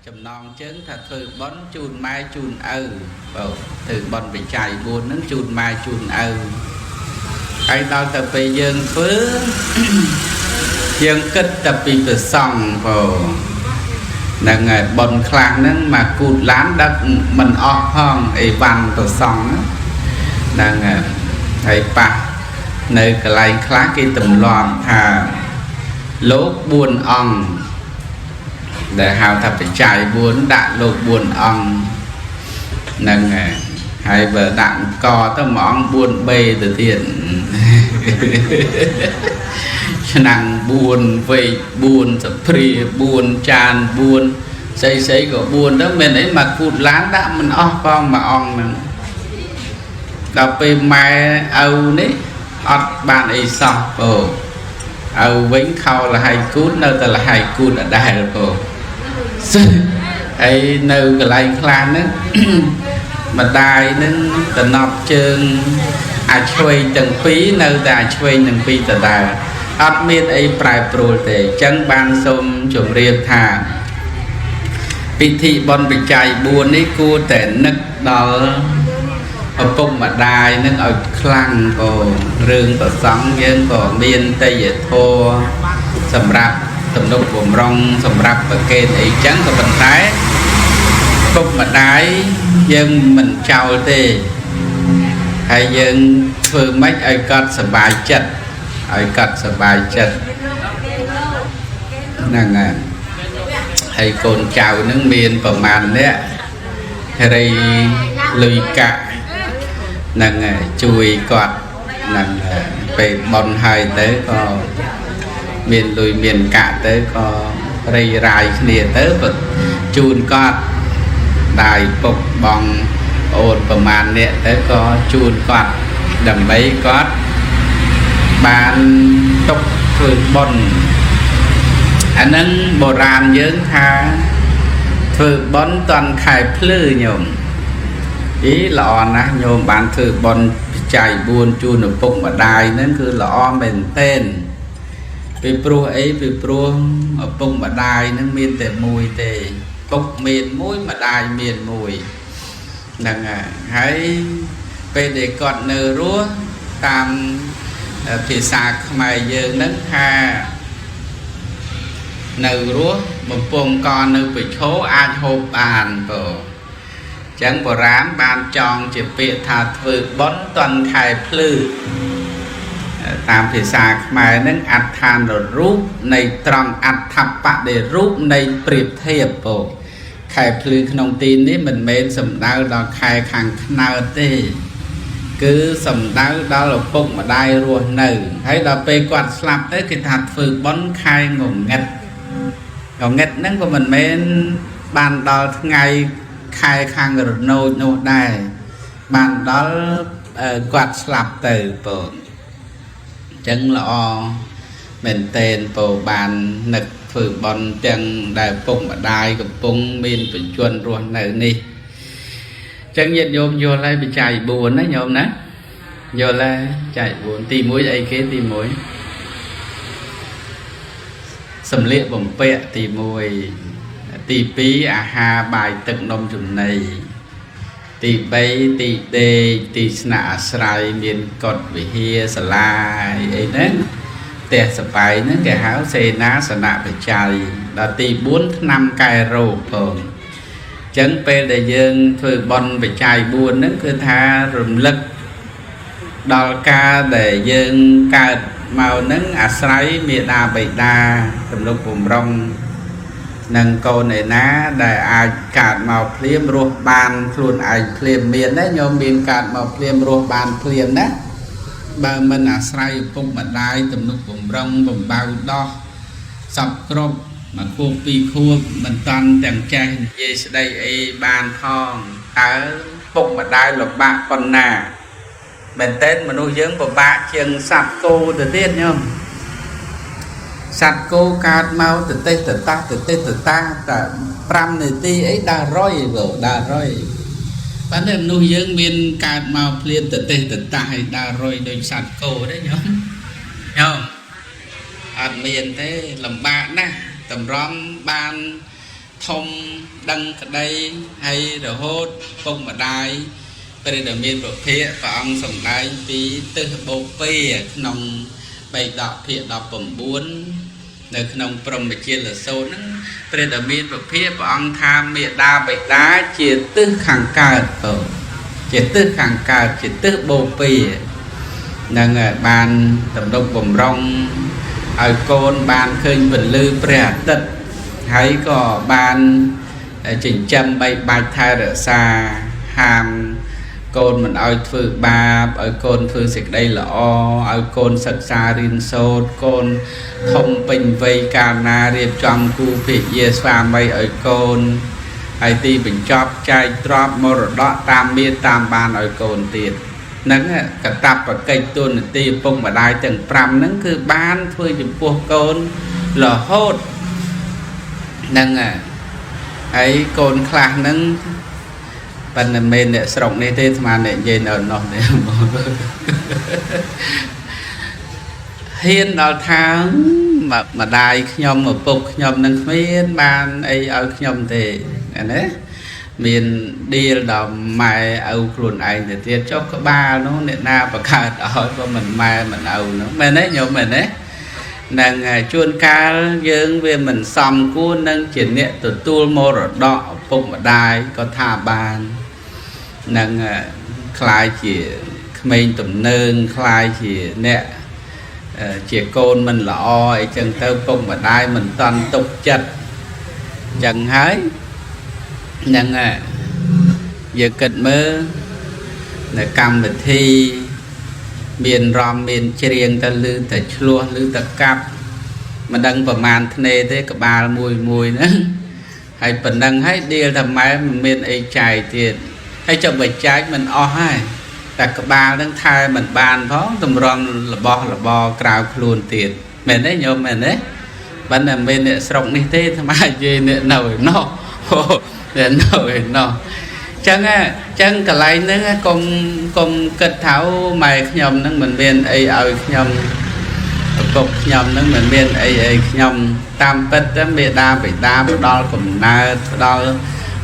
chầm non chén thật thử bón chun mai chun ơ thử bón bị chạy buồn nó chun mai chun ơ cái đó tập về dương phứ dương kết tập bị từ sòng vào bón khlang nó mà cụt lán đất mình ọp hong ấy văn từ sòng thầy pa nơi cái lại khác cái tầm loạn thà lỗ buồn ong để hào thập phải chạy buồn đạn lột buồn ong nâng hai vợ đạn co tao món buồn bê từ thiện năng buồn về buồn sập pri buồn tràn buồn xây của buồn đó mình ấy mà cụt lán đã mình con mà ong mình đọc về mai âu đấy ọt bạn ấy xong âu vĩnh khâu là hai cút nơi là hai cút ở đây rồi ấy nơi cái lại khăn đó mà đài nó tận nọc chương chơi từng phí nơi ta chơi từng phí tờ đài ọt miết ấy prai pro để chân ban xôm chuẩn riêng thà bị thị bọn bị chạy buồn ấy cua để nức đó ở bụng mà đài nên ở khăn của rừng của sóng dân của miền tây dễ thô sầm rạp tầm đục của rong sầm rạp và kê ấy trắng của vận tái bụng mà đái dân mình chào tê hay dân phương mấy ai cất sờ bài chật ai cất sờ bài chật năng hay cồn chào nước miền của màn đấy hay lùi cả năng chui quạt năng về bòn hai tới có miền lùi miền cả tới có rây rai kia tới vật chun quạt đài bọc bong ồnประมาณ nè tới có chun quạt đầm bấy quạt bàn tốc phượt bòn anh nâng bồ ràn dưỡng tha phượt bón toàn khai plư nhổm ý lọ nè nhôm bạn thử bòn chạy buồn chun ở bụng mà đài nên cứ lọ mình tên vì pro ấy vì pro ở bụng mà đài nên miên tệ mùi tệ bụng miền mũi mà đài miền mùi nè hãy về để còn nở rúa tam phía xa mày giờ nấng ha nở rúa một vùng con nở bị khố ai hộp bàn vào chẳng bỏ rám ban tròn chỉ việc thà thử bón toàn khai plư tam phía xa mày nâng ạch than rồi rút này tròn ạch thập bạc để rút này priệp thiệp bộ khai plư nông tin ấy mình mến sầm đau đó khai khẳng nào tê cứ sầm đau đó là bụng mà đai ruột nở thấy đó bê quạt slap tới cái thạch phư bón khai ngủ ngật nâng của mình mến ban đó ngày khai khang rồi nô đài bạn đó quạt slap từ bộ chân lọ mình tên bộ bàn nực phử bòn chân đại bụng ở đài của bụng mình phải chuẩn ruột nở đi chân nhiệt nhôm vô lại bị chạy buồn đấy nhôm nè vô lại chạy buồn tìm mũi ấy kế tìm mũi sầm liệt bổng pẹ tìm mùi tì pí ha bài tận nông chủng này tì bay tì đê tì nạ sài miền cột về hia sài ấy đấy tè sài bài nó cái háo xe ná sài nạ phải chạy là tì 4 năm cài rô phồng chân pe để dương thôi bon phải chạy buồn nó cứ tha rùm lực đo ca để dương ca màu nắng sài miền đà bảy đà tầm lúc vùng rong nâng câu này ná để ai cạt màu phim ruột bàn luôn ai phim miền đấy nhôm miền cạt màu phim ruột bàn phim đấy bà mình say bụng mà đai tầm lúc vùng rong vùng bao đo sập crop mà khu pi khu mình toàn tèm trai về đây ấy bàn thong ở bụng mà đai lục bạc con nà mình tên mà nuôi dưỡng của bạc chừng sạp cô từ tiên nhá sạch cô cát mau từ tê từ ta cả pram này ti ấy đa roi vợ đa roi bản thân nuôi dưỡng miền cát mau liền từ tê từ ta hay đa roi đôi sạch cô đấy nhá ăn miền thế làm bạn nè tầm rong ban ធំដឹងក្តីហើយរហូតពុកម្ដាយព្រះដែលមានប្រភេទព្រះអង្គសម្ដែងពីទិសបូព៌ាក្នុងបេដកភាគ19នៅក្នុងព្រហ្មជាលសូត្រហ្នឹងព្រះដែលមានប្រភេទព្រះអង្គថាមេដាបេដាជាទិសខាងកើតជាទិសខាងកើតជាទិសបូព៌ានឹងបានទំនុកបំរុងឲ្យកូនបានឃើញពន្លឺព្រះអាទិត្យហើយក៏បានចិញ្ចឹមបីបាច់ថែរក្សាហាមកូនមិនឲ្យធ្វើបាបឲ្យកូនធ្វើសេចក្តីល្អឲ្យកូនសិក្សារៀនសូត្រកូនធំពេញវ័យកាលណារៀបចំគូភរិយាស្វាមីឲ្យកូនហើយទីបញ្ចប់ចែកទ្រព្យមរតកតាមមានតាមបានឲ្យកូនទៀតហ្នឹងកតបកិច្ចទូនាទីឪពុកម្ដាយទាំង5ហ្នឹងគឺបានធ្វើចំពោះកូនរហូតហ្នឹងហើយកូនខ្លះហ្នឹងប៉ុន្តែមិនអ្នកស្រុកនេះទេស្មានអ្នកនិយាយនៅនោះទេហ៊ានដល់ថាម្ដាយខ្ញុំឪពុកខ្ញុំនឹងគ្មានបានអីឲ្យខ្ញុំទេណាមានឌីលដល់ម៉ែឪខ្លួនឯងទៅទៀតចុះក្បាលនោះអ្នកណាបង្កើតឲ្យក៏មិនម៉ែមិនឪនោះមែនទេញោមមែនទេនឹងជួនកាលយើងវាមិនសមគួរនឹងជាអ្នកទទួលមរតកឪពុកម្ដាយក៏ថាបាននឹងខ្លាយជាក្មេងទំនើងខ្លាយជាអ្នកជាកូនមិនល្អអីចឹងទៅពុកម្ដាយមិនតន់ទុកចិត្តចឹងហើយនឹងយើងគិតមើលនៅកម្មវិធីមានរំមានច្រៀងទៅលឺតែឆ្លោះលឺតែកាប់មិនដឹងប្រមាណធ្នេទេក្បាលមួយហ្នឹងហើយប៉ុណ្ណឹងហើយដៀលថាម៉ែមិនមានអីចាយទៀតហើយចុះបើចាយមិនអស់ហើយតែក្បាលហ្នឹងថែមិនបានផងតម្រង់របស់របរក្រៅខ្លួនទៀតមែនទេញោមមែនទេប៉ុន្តែមិនអ្នកស្រុកនេះទេថ្មនិយាយអ្នកនៅឯណោះអ្នកនៅឯណោះចឹងកន្លែងហ្នឹងកុំគិតថាម៉ែខ្ញុំហ្នឹងមិនមានអីឲ្យខ្ញុំឪពុកខ្ញុំហ្នឹងមិនមានអីខ្ញុំតាមពិតទៅមេដាបិតាផ្ដល់កំណើតផ្ដល់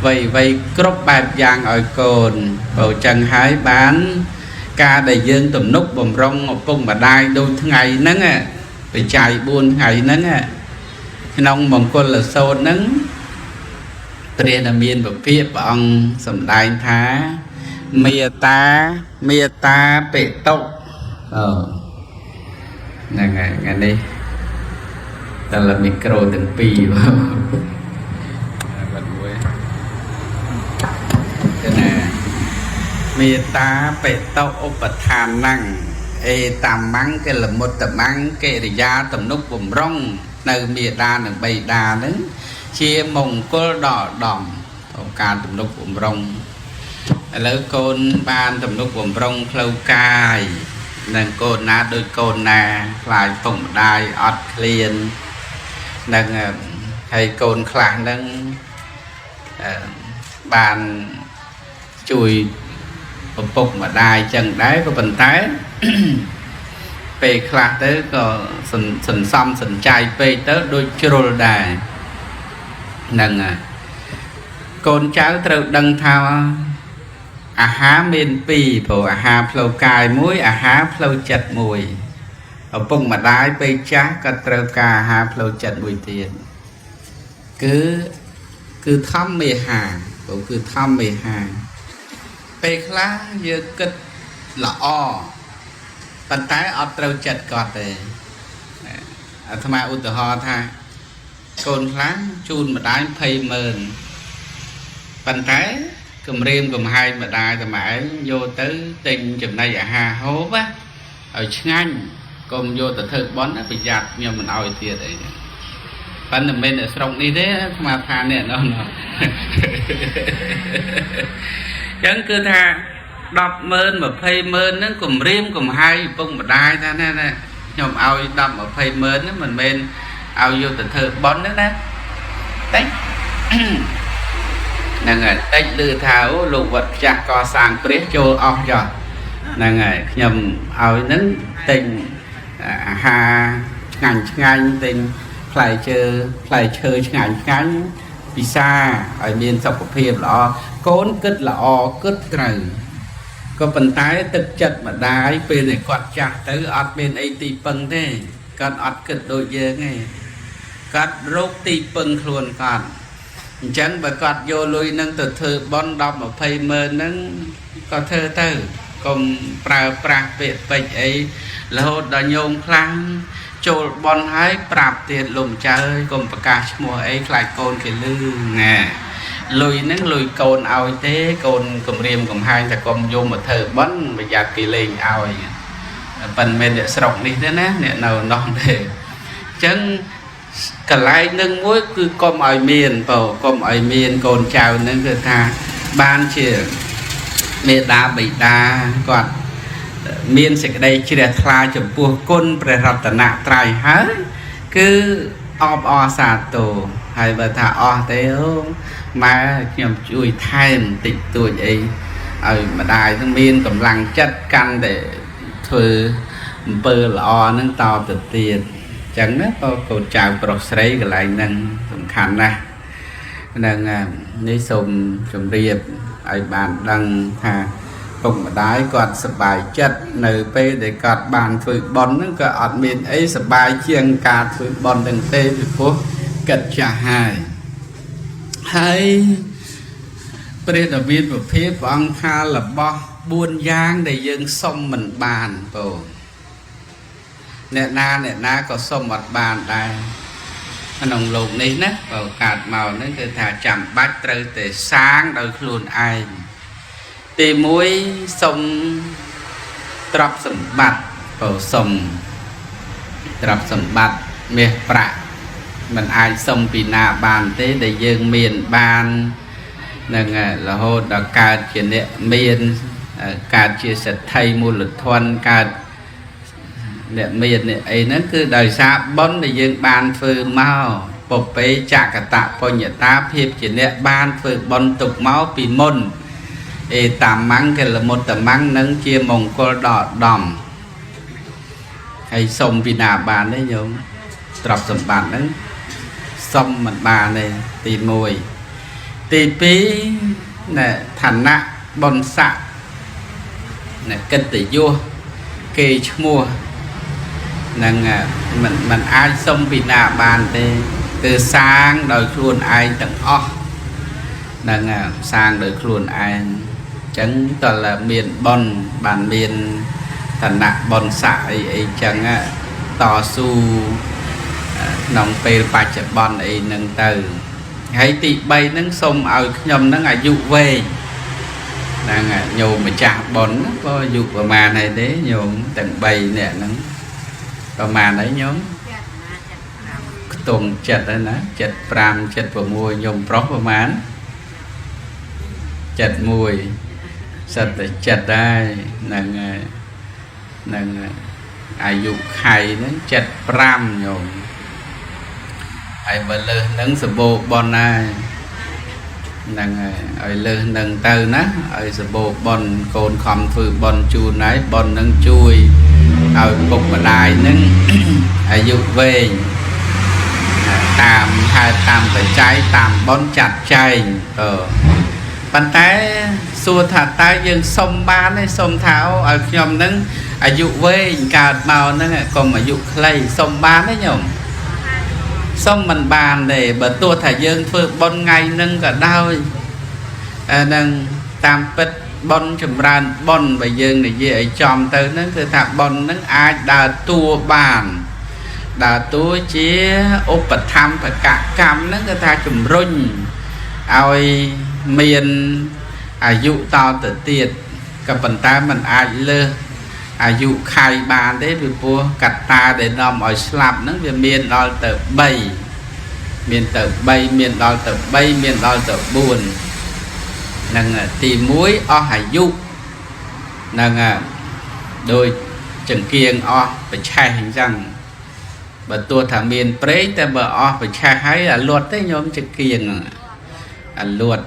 វ័យគ្រប់បែបយ៉ាងឲ្យកូនបើចឹងហើយបានការដែលយើងទំនុកបំរុងឪពុកម្ដាយដូចថ្ងៃហ្នឹងបច្ច័យ4ថ្ងៃហ្នឹងក្នុងមង្គលសូត្រហ្នឹងព្រះដែលមានពភាកព្រះអង្គសម្ដែងថាមេត្តាបេតុហ្នឹងហើយថ្ងៃនេះដល់មីក្រូទាំងពីរបាត់មួយទៅណាមេត្តាបេតុឧបឋានំអេតាមੰកិលមុត្តមੰកិរិយាទំនុកបំរុងនៅមេដានិងបិតាហ្នឹងជាមង្គលដល់ដំការទំនុកបំរុងឥឡូវកូនបានទំនុកបំរុងផ្លូវកាយនឹងកូនណាដូចកូនណាខ្លាចពុកម្ដាយអត់ឃ្លាននឹងហើយកូនខ្លះហ្នឹងបានជួយឪពុកម្ដាយចឹងដែរក៏ប៉ុន្តែពេលខ្លះទៅក៏សន្សំសំចៃពេកទៅដូចជ្រុលដែរហ្នឹងហើយកូនចៅត្រូវដឹងថាអាហារមាន2ព្រោះអាហារផ្លូវកាយមួយអាហារផ្លូវចិត្តមួយឪពុកម្ដាយពេលចាស់ក៏ត្រូវការអាហារផ្លូវចិត្តមួយទៀតគឺធម្មមេហាព្រោះគឺធម្មមេហាពេលខ្លះយើងគិតល្អប៉ុន្តែអត់ត្រូវចិត្តគាត់ទេអាត្មាឧទាហរណ៍ថាកូនខ្លះជូនម្ដាយ200000ប៉ុន្តែគម្រាមកំហែងម្ដាយតែម៉ែឯងយកទៅទិញចំណីអាហារហូបឲ្យឆ្ងាញ់កុំយកទៅធ្វើបន់ប្រយ័ត្នខ្ញុំមិនឲ្យទៀតអីប៉ុន្តែមិននៅស្រុកនេះទេស្មារតីនេះនោះចឹងគឺថា100000 200000ហ្នឹងគម្រាមកំហែងឪពុកម្ដាយថាណាខ្ញុំឲ្យ10 200000ហ្នឹងមិនមែនឲ្យយកទៅធ្វើបន់ទេណាតិចហ្នឹងហើយតិចឮថាអូលោកវត្តផ្ទះកសាងព្រះចូលអស់ចុះហ្នឹងហើយខ្ញុំឲ្យហ្នឹងទិញអាហារឆ្ងាញ់ទិញផ្លែឈើឆ្ងាញ់ ពិសាឲ្យមានសុខភាពល្អកូនគិតល្អគិតត្រូវក៏ប៉ុន្តែទឹកចិត្តម្ដាយពេលដែលគាត់ចាស់ទៅអត់មានអីទីពឹងទេគាត់អត់គិតដូចយើងទេគាត់រកទីពឹងខ្លួនគាត់អញ្ចឹងបើគាត់យកលុយនឹងទៅធ្វើបន់10 20ម៉ឺនហ្នឹងក៏ធ្វើទៅកុំប្រើប្រាស់ពាក្យពេចន៍អីរហូតដល់ញោមខ្លាំងចូលបន់ហើយប្រាប់ទៀតលោកម្ចាស់អើយកុំប្រកាសឈ្មោះអីខ្លាចកូនគេលឺណាលុយហ្នឹងលុយកូនឲ្យទេកូនគម្រាមកំហែងតែកុំយកមកធ្វើបន់ប្រយ័ត្នគេលេងឲ្យប៉ុន្តែអ្នកស្រុកនេះទេណាអ្នកនៅនោះទេអញ្ចឹងកន្លែងនឹងមួយគឺកុំឲ្យមានកុំឲ្យមានកូនចៅនឹងគឺថាបានជាមេដាបិតាគាត់មានសេចក្តីជ្រះថ្លាចំពោះគុណព្រះរតនត្រ័យហើយគឺអបអរសាទរហើយបើថាអស់ទេអូម៉ែខ្ញុំជួយថែមតិចតួចអីឲ្យម្ដាយនឹងមានកម្លាំងចិត្តកាន់តែធ្វើអំពើល្អនឹងតទៅទៀតចឹងណាក៏កូនចៅប្រុសស្រីកន្លែងហ្នឹងសំខាន់ណាស់ហ្នឹងនេះសូមជម្រាបឲ្យបានដឹងថាពុកម្ដាយគាត់សប្បាយចិត្តនៅពេលដែលគាត់បានធ្វើបុណ្យហ្នឹងក៏អត់មានអីសប្បាយជាងការធ្វើបុណ្យទាំងទេពីព្រោះគិតចាស់ហើយព្រះដាវីតប្រភេទព្រះអង្គថារបស់4យ៉ាងដែលយើងសុំមិនបានបងអ្នកណាក៏សុំអត់បានដែរក្នុងលោកនេះណាបើកើតមកហ្នឹងគឺថាចាំបាច់ត្រូវតែសាងដោយខ្លួនឯងទី1សុំទ្រព្យសម្បត្តិបើសុំទ្រព្យសម្បត្តិមាសប្រាក់មិនអាចសុំពីណាបានទេដែលយើងមានបាននឹងរហូតដល់កើតជាអ្នកមានកើតជាសេដ្ឋីមូលធនកើតអ្នកមានអ្នកអីហ្នឹងគឺដោយសារបុណ្យដែលយើងបានធ្វើមកពពេចកតបញ្ញតាភាពជាអ្នកបានធ្វើបុណ្យទុកមកពីមុនអេតាម៉ាំងកលមុតតាម៉ាំងនឹងជាមង្គលដល់ឧត្តមហើយសុំពីណាបានទេញោមទ្រព្យសម្បត្តិហ្នឹងសុំមិនបានទេទី1ទី2ណែឋានៈបុណ្យស័ក្តិណែកិត្តិយសគេឈ្មោះនឹងមិនអាចសុំពីណាបានទេគឺសាងដោយខ្លួនឯងទាំងអស់នឹងសាងដោយខ្លួនឯងអញ្ចឹងតើមានបុណ្យបានមានឋានៈបុណ្យស័ក្តិអីចឹងតស៊ូក្នុងពេលបច្ចុប្បន្នអីហ្នឹងទៅហើយទី3ហ្នឹងសូមឲ្យខ្ញុំហ្នឹងអាយុវែងហ្នឹងញោមម្ចាស់បុណ្យក៏អាយុប្រហែលហើយទេញោមទាំង3នាក់ហ្នឹងប្រហែលហើយញោមខ្ទង់ចិត្តហើយណា75 76ញោមប្រុសប្រហែល71សិតតែចិត្តដែរហ្នឹងហ្នឹងអាយុខៃហ្នឹង75ញោមហើយបើលើសហ្នឹងសបោបនហើយហ្នឹងហើយឲ្យលើសហ្នឹងទៅណាឲ្យសបោបនកូនខំធ្វើបនជូនហើយបនហ្នឹងជួយឲ្យពុកម្ដាយហ្នឹងអាយុវែងតាមហេតុតាមបច្ច័យតាមបនចាត់ចែងប៉ុន្តែសួរថាតើយើងសុំបានទេសុំថាឲ្យខ្ញុំហ្នឹងអាយុវែងកើតមកហ្នឹងកុំអាយុខ្លីសុំបានទេញោមសុំមិនបានទេបើទោះថាយើងធ្វើបុណ្យថ្ងៃហ្នឹងក៏ដោយហ្នឹងតាមពិតបុណ្យចម្រើនបុណ្យបើយើងនិយាយឲ្យចំទៅហ្នឹងគឺថាបុណ្យហ្នឹងអាចដើរតួបានដើរតួជាឧបត្ថម្ភកកម្មហ្នឹងគឺថាជំរុញឲ្យមានអាយុតទៅទៀតក៏ប៉ុន្តែมันអាចលើសអាយុខៃបានទេពីព្រោះកត្តាដែលនាំឲ្យស្លាប់ហ្នឹងវាមានដល់ទៅ3មានទៅ3មានដល់ទៅ3មានដល់ទៅ4ហ្នឹងទី1អស់អាយុហ្នឹងដោយចង្គៀងអស់ប្រឆេះអញ្ចឹងបើទោះថាមានព្រេងតែបើអស់ប្រឆេះហើយអាលួតទេញោមចង្គៀងអាលួត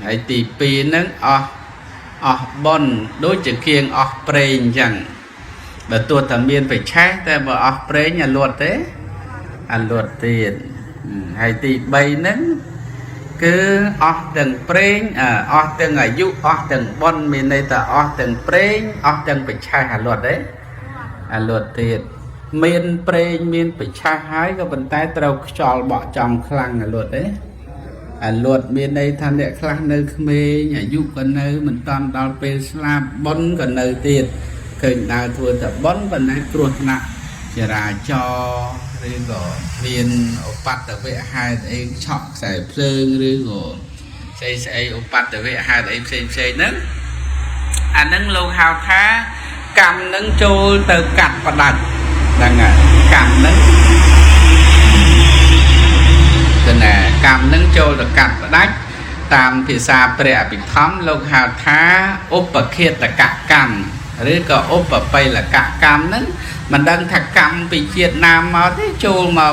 ហើយទី2ហ្នឹងអស់បុណ្យដូចចង្គៀងអស់ប្រេងអញ្ចឹងបើទោះតែមានប្រឆេះតែបើអស់ប្រេងអាលួតទេអាលួតទៀតហើយទី3ហ្នឹង cứ ọt từng prên ọt từng ở dụ ọt từng bon miền này ta ọt từng prên ọt từng bị chai hà luật đấy luật thiệt miền prên miền bị chai hái có bàn tay trâu tròn bỏ chồng khăn luật đấy luật miền đây tham đệ khăn nơi khmer nhà dụ còn nơi mình toàn đào pe slab bon còn nơi tiền khởi đào thua tập bon còn nơi tuột nặng chỉ là cho rồi miền bắt ở vệ hai em chọn giải phơi rồi xây bắt ở vệ hai em xây nấng nấng lâu hào thá cầm nấng trôi từ cặt và đặt đang cầm nấng từ nè cầm nấng trôi từ cặt và đách tam thì xa bè bị thấm lâu hào thá ốp bậc kia là cả cầm rồi có ốp bậc bay là cả cầm nấng mình đang thạc cầm bị Việt Nam mà thế chôn mà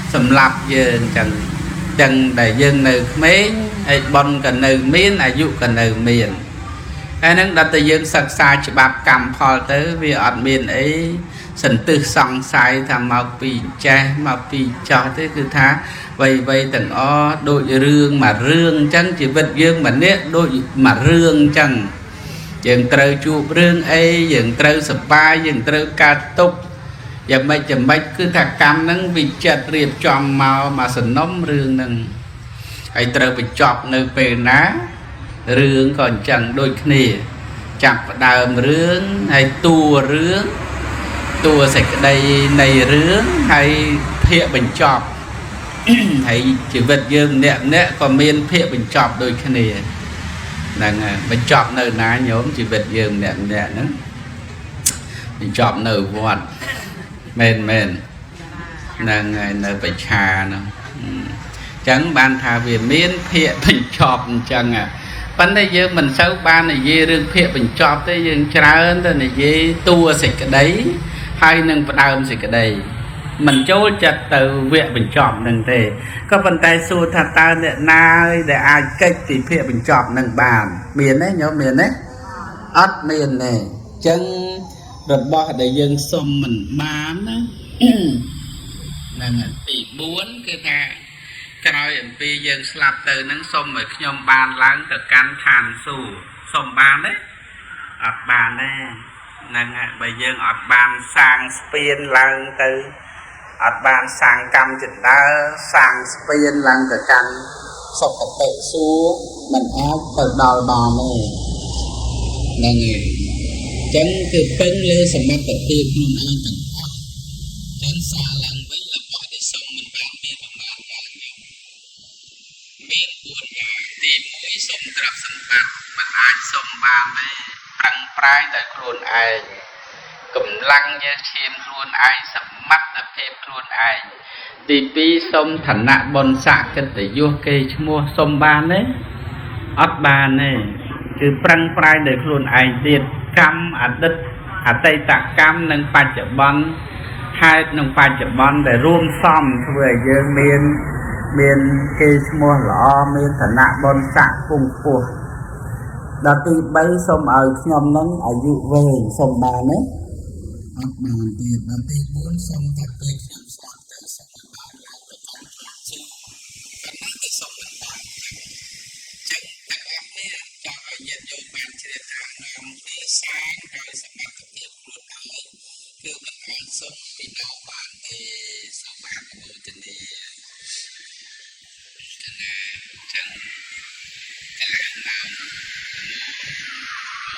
sầm lập giờ chẳng đại dân nơi mấy hay bon cần nơi miền ai dụ cần nơi miền cái năng đặt từ dân sặc sai chỉ bạp cầm phò tới vì ở miền ấy sần tư song sai tham màu pì che màu pì cho thế cứ thá vậy từng o đội rương mà rương chẳng chỉ vật dương mà nét đội mà rương chẳng dừng trâu chụp rương ấy dừng trâu sập ba dừng trâu ca túc giờ mấy cứ thạc cam nâng vì chật riệp tròn màu mà sần nóm rương nâng hay trâu bị chọp nơi về ná rương còn chẳng đôi khỉ chặt đờm rương hay tua rương tua sạch đây này rương hay thiện bình chọp hay chỉ vật dương nẹm nẹ còn miên thiện bình chọp đôi khỉ đang bình chọp nơi ná nhóm chỉ vật dương nẹm nẹ nữa bình chọp nơi vọt men nàng nơi phải trà nó chẳng ban thà về miên thiện bình chọp chẳng vấn đề dương mình xấu ban này dê rương thiện bình chọp tới dương trả ơn tới này dê tua xịt cái đấy hay nâng bắt đầu xịt cái đấy mình chỗ chặt từ viện bình chọp nâng thế có vấn tay xua thật ta để na để ai cách thì thiện bình chọp nâng bàn miền đấy nhớ miền đấy ớt miền này chân rồi bỏ để dân xôm mình bán á là tỷ 4 cái ta coi em pi dân slap từ nắng xôm ở nhom bàn láng từ can than su xôm bàn đấy ở bàn đây là bây giờ ở bàn sang spin láng từ ở bàn sang cam chỉnh đá sang spin láng từ can sọc ở bệ su mình áo từ đòi bò này là người chẳng từ phân lê sầm mắt tập tiêu không ai tận pháp chẳng xa lần với là bỏ để xong mình bán miên bằng bàn và miên buồn và tìm mũi xong trập sân bạc mà ai xong ba mấy bằng prai tại khuôn ai cầm lăng như chim khuôn ai sầm mắt là phê khuôn ai đi pi xong thành nạ bon xạ cần để vô cây mua xong ba đấy ớt ba nàyคือปรังปลายในครูนไอเดียกรรมอัดดัดอัดใจตะกรรมหนึ่งปัจจุบันให้หนึ่งปัจจุบันแต่ร่วมซ่อมเพื่อเยอะเมียนเกชมัวหล่อเมียนฐานะบนสะปุ่งปัวดาตีใบส้มเอาขยมนั้นอายุเวงส้มบานเนี่ยอัดมาเดียดาตีบุญส้มตัดเด็กขยมสอนแต่ส้มบานแล้วก็ทำความจริงกันนั่นแต่ส้มบานจังแต่อันเนี่ยจะเอาเย็นโยมบานเชื่อทางนำที่สร้างโดยสมัครเทียบครูไทยคือมันเอาส้มปีนเอาบานที่ส้มบานโมจะเนี่ยจังแต่ละนำ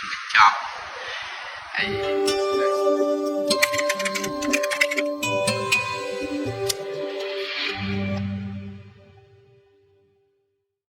มันชอบไอ้